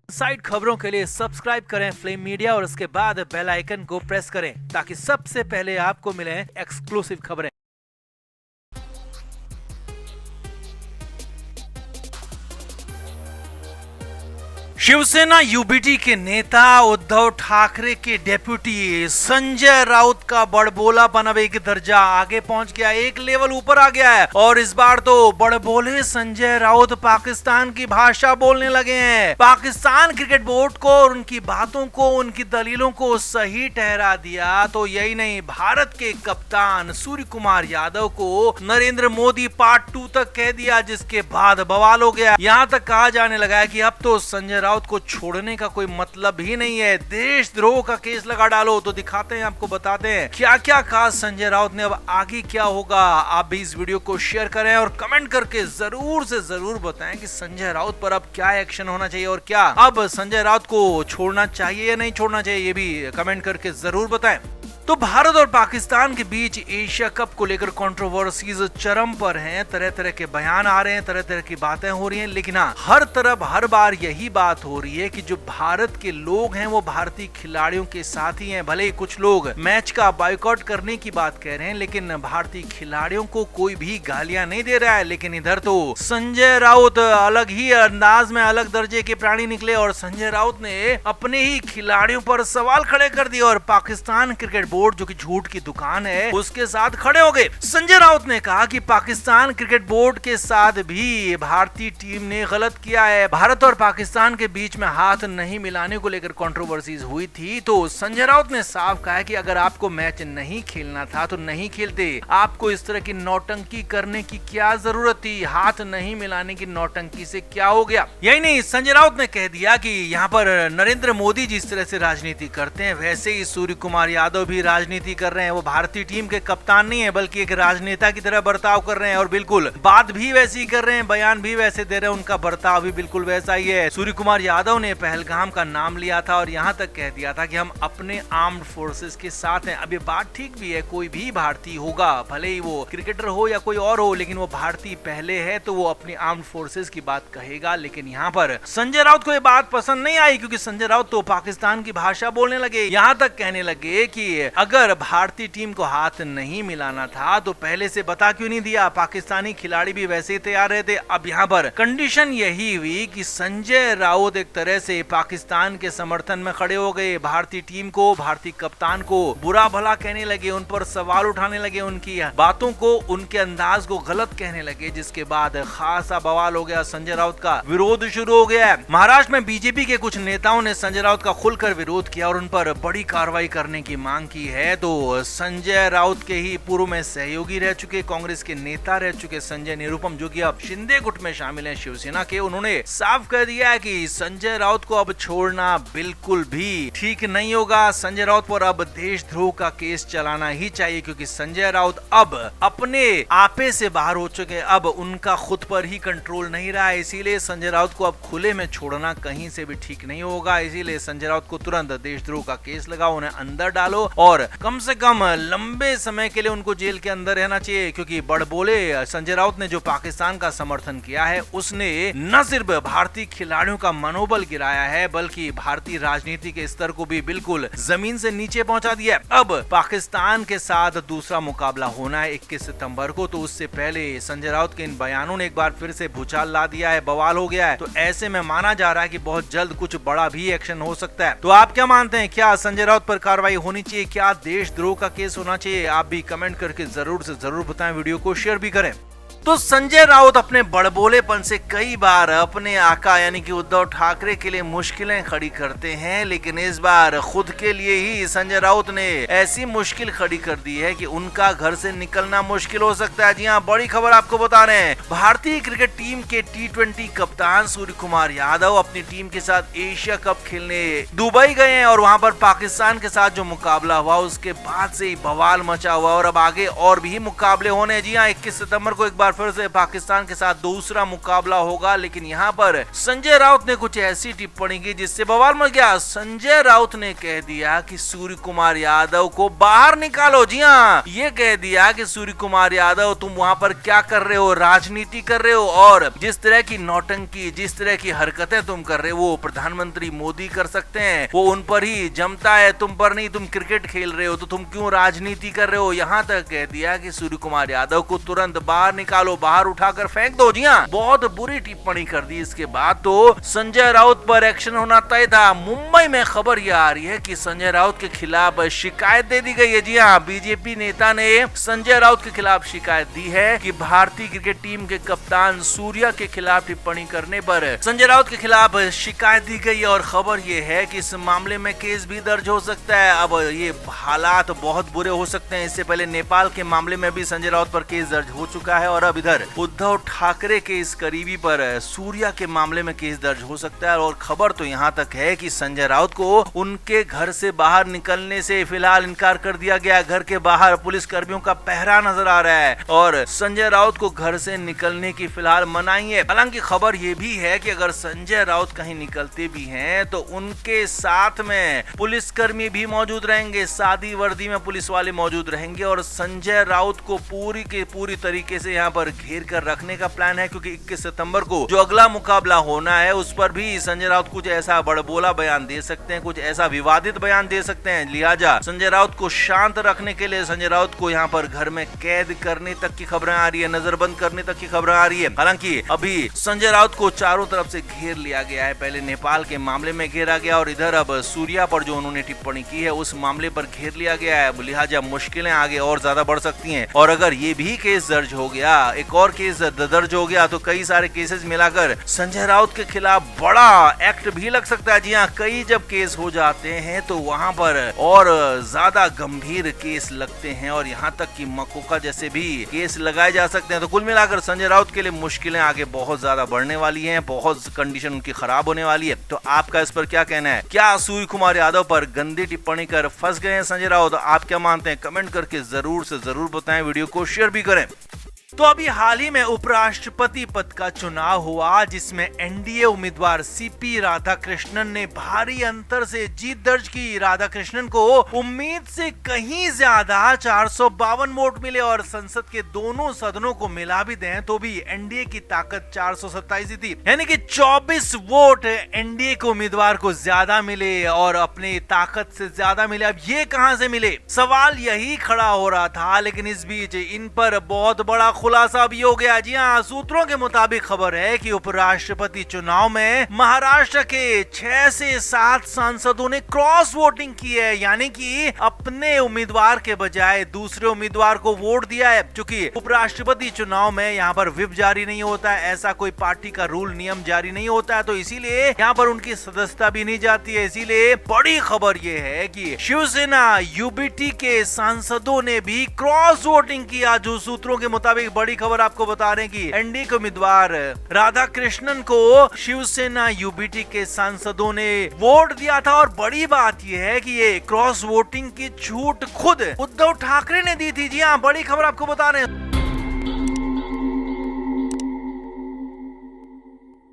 Side खबरों के लिए सब्सक्राइब करें फ्लेम मीडिया और उसके बाद बेल आइकन को प्रेस करें ताकि सबसे पहले आपको मिले एक्सक्लूसिव खबरें। शिवसेना यूबीटी के नेता उद्धव ठाकरे के डेप्यूटी संजय राउत का बड़बोलापन अब एक दर्जा आगे पहुंच गया, एक लेवल ऊपर आ गया है और इस बार तो बड़बोले संजय राउत पाकिस्तान की भाषा बोलने लगे हैं। पाकिस्तान क्रिकेट बोर्ड को और उनकी बातों को, उनकी दलीलों को सही ठहरा दिया तो यही नहीं, भारत के कप्तान सूर्य कुमार यादव को नरेंद्र मोदी पार्ट 2 तक कह दिया, जिसके बाद बवाल हो गया। यहाँ तक कहा जाने लगा है कि अब तो संजय राउत को छोड़ने का कोई मतलब ही नहीं है, देशद्रोह का केस लगा डालो। तो दिखाते हैं, आपको बताते हैं क्या क्या कहा संजय राउत ने, अब आगे क्या होगा। आप भी इस वीडियो को शेयर करें और कमेंट करके जरूर से जरूर बताएं कि संजय राउत पर अब क्या एक्शन होना चाहिए और क्या अब संजय राउत को छोड़ना चाहिए या नहीं छोड़ना चाहिए, ये भी कमेंट करके जरूर बताएं। तो भारत और पाकिस्तान के बीच एशिया कप को लेकर कंट्रोवर्सीज चरम पर हैं, तरह तरह के बयान आ रहे हैं, तरह तरह की बातें हो रही हैं, लेकिन हाँ, हर तरफ हर बार यही बात हो रही है कि जो भारत के लोग हैं वो भारतीय खिलाड़ियों के साथ ही हैं। भले ही कुछ लोग मैच का बायकॉट करने की बात कह रहे हैं, लेकिन भारतीय खिलाड़ियों को कोई भी गालियां नहीं दे रहा है। लेकिन इधर तो संजय राउत अलग ही अंदाज में अलग दर्जे के प्राणी निकले और संजय राउत ने अपने ही खिलाड़ियों पर सवाल खड़े कर दिए और पाकिस्तान क्रिकेट बोर्ड जो कि झूठ की दुकान है उसके साथ खड़े हो गए। संजय राउत ने कहा कि पाकिस्तान क्रिकेट बोर्ड के साथ भी भारतीय टीम ने गलत किया है। भारत और पाकिस्तान के बीच में हाथ नहीं मिलाने को लेकर कंट्रोवर्सीज हुई थी, तो संजय राउत ने साफ कहा कि अगर आपको मैच नहीं खेलना था तो नहीं खेलते, आपको इस तरह की नौटंकी करने की क्या जरूरत थी, हाथ नहीं मिलाने की नौटंकी से क्या हो गया। यही नहीं, संजय राउत ने कह दिया कि यहाँ पर नरेंद्र मोदी जिस तरह से राजनीति करते हैं वैसे ही सूर्य कुमार यादव भी राजनीति कर रहे हैं। वो भारतीय टीम के कप्तान नहीं है बल्कि एक राजनेता की तरह बर्ताव कर रहे हैं और बिल्कुल बात भी वैसी कर रहे हैं, बयान भी वैसे दे रहे हैं, उनका बर्ताव भी बिल्कुल वैसा ही है। सूर्य कुमार यादव ने पहलगाम का नाम लिया था और यहाँ तक कह दिया था कि हम अपने आर्म्ड फोर्सेस के साथ हैं। अब ये बात ठीक भी है, कोई भी भारतीय होगा, भले ही वो क्रिकेटर हो या कोई और हो, लेकिन वो भारतीय पहले है तो वो अपनी आर्म्ड फोर्सेस की बात कहेगा। लेकिन यहाँ पर संजय राउत को ये बात पसंद नहीं आई क्योंकि संजय राउत तो पाकिस्तान की भाषा बोलने लगे, यहाँ तक कहने लगे कि अगर भारतीय टीम को हाथ नहीं मिलाना था तो पहले से बता क्यों नहीं दिया, पाकिस्तानी खिलाड़ी भी वैसे ही तैयार रहते। अब यहाँ पर कंडीशन यही हुई कि संजय राउत एक तरह से पाकिस्तान के समर्थन में खड़े हो गए, भारतीय टीम को, भारतीय कप्तान को बुरा भला कहने लगे, उन पर सवाल उठाने लगे, उनकी बातों को, उनके अंदाज को गलत कहने लगे, जिसके बाद खासा बवाल हो गया, संजय राउत का विरोध शुरू हो गया। महाराष्ट्र में बीजेपी के कुछ नेताओं ने संजय राउत का खुलकर विरोध किया और उन पर बड़ी कार्रवाई करने की मांग की है। तो संजय राउत के ही पूर्व में सहयोगी रह चुके, कांग्रेस के नेता रह चुके संजय निरुपम, जो कि अब शिंदे गुट में शामिल हैं शिवसेना के, उन्होंने साफ कर दिया है कि संजय राउत को अब छोड़ना बिल्कुल भी ठीक नहीं होगा। संजय राउत पर अब देशद्रोह का केस चलाना ही चाहिए क्योंकि संजय राउत अब अपने आपे से बाहर हो चुके, अब उनका खुद पर ही कंट्रोल नहीं रहा है, इसीलिए संजय राउत को अब खुले में छोड़ना कहीं से भी ठीक नहीं होगा। इसीलिए संजय राउत को तुरंत देशद्रोह का केस लगाओ, उन्हें अंदर डालो और कम से कम लंबे समय के लिए उनको जेल के अंदर रहना चाहिए क्योंकि बड़बोले संजय राउत ने जो पाकिस्तान का समर्थन किया है उसने न सिर्फ भारतीय खिलाड़ियों का मनोबल गिराया है बल्कि भारतीय राजनीति के स्तर को भी बिल्कुल जमीन से नीचे पहुंचा दिया है। अब पाकिस्तान के साथ दूसरा मुकाबला होना है 21 सितंबर को, तो उससे पहले संजय राउत के इन बयानों ने एक बार फिर से भूचाल ला दिया है, बवाल हो गया है। तो ऐसे में माना जा रहा है कि बहुत जल्द कुछ बड़ा भी एक्शन हो सकता है। तो आप क्या मानते हैं, क्या संजय राउत पर कार्रवाई होनी चाहिए, क्या देशद्रोह का केस होना चाहिए? आप भी कमेंट करके जरूर से जरूर बताएं, वीडियो को शेयर भी करें। तो संजय राउत अपने बड़बोलेपन से कई बार अपने आका यानी कि उद्धव ठाकरे के लिए मुश्किलें खड़ी करते हैं, लेकिन इस बार खुद के लिए ही संजय राउत ने ऐसी मुश्किल खड़ी कर दी है कि उनका घर से निकलना मुश्किल हो सकता है। जी हाँ, बड़ी खबर आपको बता रहे हैं, भारतीय क्रिकेट टीम के T20 कप्तान सूर्य कुमार यादव अपनी टीम के साथ एशिया कप खेलने दुबई गए हैं और वहां पर पाकिस्तान के साथ जो मुकाबला हुआ उसके बाद से ही बवाल मचा हुआ और अब आगे और भी मुकाबले होने। जी हाँ, 21 सितंबर को एक बार बार फिर से पाकिस्तान के साथ दूसरा मुकाबला होगा। लेकिन यहाँ पर संजय राउत ने कुछ ऐसी टिप्पणी की जिससे बवाल मच गया। संजय राउत ने कह दिया कि सूर्य कुमार यादव को बाहर निकालो। जी हाँ, ये कह दिया कि सूर्य कुमार यादव तुम वहाँ पर क्या कर रहे हो, राजनीति कर रहे हो, और जिस तरह की नौटंकी, जिस तरह की हरकतें तुम कर रहे हो वो प्रधानमंत्री मोदी कर सकते हैं, वो उन पर ही जमता है, तुम पर नहीं। तुम क्रिकेट खेल रहे हो तो तुम क्यों राजनीति कर रहे हो। यहाँ तक कह दिया कि सूर्य कुमार यादव को तुरंत बाहर निकालो, बाहर उठाकर फेंक दो। जी हाँ, बहुत बुरी टिप्पणी कर दी। इसके बाद तो संजय राउत पर एक्शन होना तय था। मुंबई में खबर यह आ रही है कि संजय राउत के खिलाफ शिकायत दे दी गई है। जी हाँ, बीजेपी नेता ने संजय राउत के खिलाफ शिकायत दी है कि भारतीय क्रिकेट टीम के कप्तान सूर्या के खिलाफ टिप्पणी करने पर संजय राउत के खिलाफ शिकायत दी गई है। और खबर यह है कि इस मामले में केस भी दर्ज हो सकता है। अब ये हालात बहुत बुरे हो सकते हैं। इससे पहले नेपाल के मामले में भी संजय राउत पर केस दर्ज हो चुका है और अब इधर उद्धव ठाकरे के इस करीबी पर सूर्या के मामले में केस दर्ज हो सकता है। और खबर तो यहाँ तक है कि संजय राउत को उनके घर से बाहर निकलने से फिलहाल इनकार कर दिया गया। घर के बाहर पुलिस कर्मियों का पहरा नजर आ रहा है और संजय राउत को घर से निकलने की फिलहाल मनाही है। हालांकि खबर ये भी है कि अगर संजय राउत कहीं निकलते भी हैं तो उनके साथ में पुलिस कर्मी भी मौजूद रहेंगे, सादी वर्दी में पुलिस वाले मौजूद रहेंगे और संजय राउत को पूरी के पूरी तरीके से यहाँ पर घेर कर रखने का प्लान है। क्योंकि 21 सितंबर को जो अगला मुकाबला होना है उस पर भी संजय राउत कुछ ऐसा बड़बोला बयान दे सकते हैं, कुछ ऐसा विवादित बयान दे सकते हैं। लिहाजा संजय राउत को शांत रखने के लिए संजय राउत को यहाँ पर घर में कैद करने तक की खबरें आ रही है, नजरबंद करने तक की खबरें आ रही है। हालांकि अभी संजय राउत को चारों तरफ से घेर लिया गया है। पहले नेपाल के मामले में घेरा गया और इधर अब सूर्या पर जो उन्होंने टिप्पणी की है उस मामले पर घेर लिया गया है। लिहाजा मुश्किलें आगे और ज्यादा बढ़ सकती हैं। और अगर ये भी केस दर्ज हो गया, एक और केस दर्ज हो गया, तो कई सारे केसेस मिलाकर संजय राउत के खिलाफ बड़ा एक्ट भी लग सकता है। जी हाँ, कई जब केस हो जाते हैं तो वहां पर और ज्यादा गंभीर केस लगते हैं और यहाँ तक कि मकोका जैसे भी केस लगाए जा सकते हैं। तो कुल मिलाकर संजय राउत के लिए मुश्किलें आगे बहुत ज्यादा बढ़ने वाली हैं, बहुत कंडीशन उनकी खराब होने वाली है। तो आपका इस पर क्या कहना है? क्या सूर्य कुमार यादव पर गंदी टिप्पणी कर फंस गए हैं संजय राउत? आप क्या मानते हैं? कमेंट करके जरूर से जरूर बताएं, वीडियो को शेयर भी करें। तो अभी हाल ही में उपराष्ट्रपति पद का चुनाव हुआ जिसमें एनडीए उम्मीदवार सीपी राधाकृष्णन ने भारी अंतर से जीत दर्ज की। राधाकृष्णन को उम्मीद से कहीं ज्यादा 452 वोट मिले और संसद के दोनों सदनों को मिला भी दें तो भी एनडीए की ताकत 427 थी, यानी कि 24 वोट एनडीए के उम्मीदवार को ज्यादा मिले और अपनी ताकत से ज्यादा मिले। अब ये कहां से मिले, सवाल यही खड़ा हो रहा था। लेकिन इस बीच इन पर बहुत बड़ा खुलासा भी हो गया। जी हाँ, सूत्रों के मुताबिक खबर है कि उपराष्ट्रपति चुनाव में महाराष्ट्र के 6 से 7 सांसदों ने क्रॉस वोटिंग की है, यानी कि अपने उम्मीदवार के बजाय दूसरे उम्मीदवार को वोट दिया है। क्योंकि उपराष्ट्रपति चुनाव में यहाँ पर व्हिप जारी नहीं होता है, ऐसा कोई पार्टी का रूल नियम जारी नहीं होता है, तो इसीलिए यहाँ पर उनकी सदस्यता भी नहीं जाती है। इसीलिए बड़ी खबर ये है कि शिवसेना यूबीटी के सांसदों ने भी क्रॉस वोटिंग किया। जो सूत्रों के मुताबिक बड़ी खबर आपको बता रहे हैं कि एनडीए के उम्मीदवार राधाकृष्णन को शिवसेना यूबीटी के सांसदों ने वोट दिया था। और बड़ी बात यह है कि ये क्रॉस वोटिंग की छूट खुद उद्धव ठाकरे ने दी थी। जी हाँ, बड़ी खबर आपको बता रहे हैं।